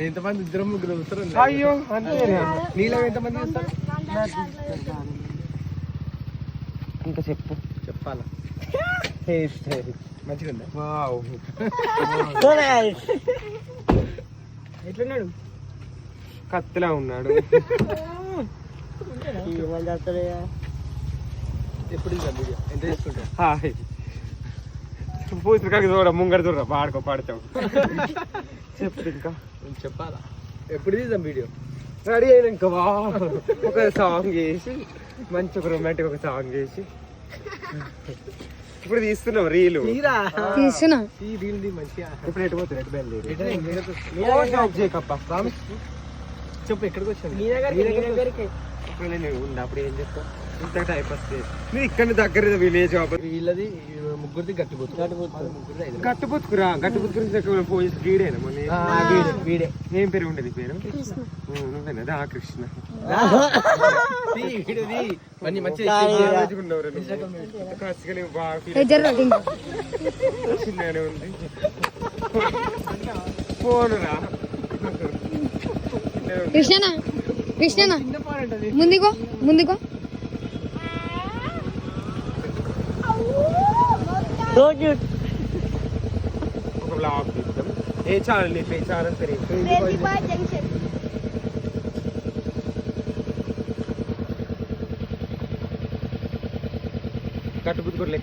ఎంతమంది ఇద్దరు ముగ్గురు వస్తారు. అయ్యో అంతే. నీలో ఎంతమంది వస్తారు? ఇంకా చెప్పు. చెప్పాలా? మంచిగా ఉందా? ఎట్లున్నాడు? కత్తిలా ఉన్నాడు. ఎప్పుడు వీడియో ఎంత చేసుకుంటావు? హాయ్ పూసరికాకి చూడ ముంగర చూడ పాడుకో పాడతావు. చెప్పు ఇంకా. చెప్పాలా? ఎప్పుడు తీద్దాం వీడియో? రెడీ అయినాక ఒక సాంగ్ చేసి మంచి ఒక రొమాంటిక్ ఒక సాంగ్ చేసి ఇప్పుడు తీస్తున్నావు రీలు. తీస్తున్నా. ఈ రీల్ మంచిగా. ఇప్పుడు ఎటు పోతుంది? ఎటు బయలుదేరి చెప్పు ఎక్కడికి వచ్చాను? ఇప్పుడు నేను ఉందా అప్పుడు ఏం చెప్తావు? ఇంత టైప్ వస్తే నేను ఇక్కడ దగ్గర విలేజ్ వీళ్ళది ముగ్గురిది గట్టిపోతు. గట్టుబుత్తుకురా. గట్టుబుత్తుకు పోయి గీడేనా మొన్న? వీడే. ఏం పేరు ఉండేది పేరు? నువ్వేనా? దా కృష్ణ. చిన్నగానే ఉంది. ఫోనురా. కృష్ణనా కృష్ణనా ముందుకో ముందుకో. ఒక బ్లాగ్ తీద్దాం. ఏ ఛానల్? ఏ ఛానల్ పేరు? గట్టుబుత్తుకు లెక్క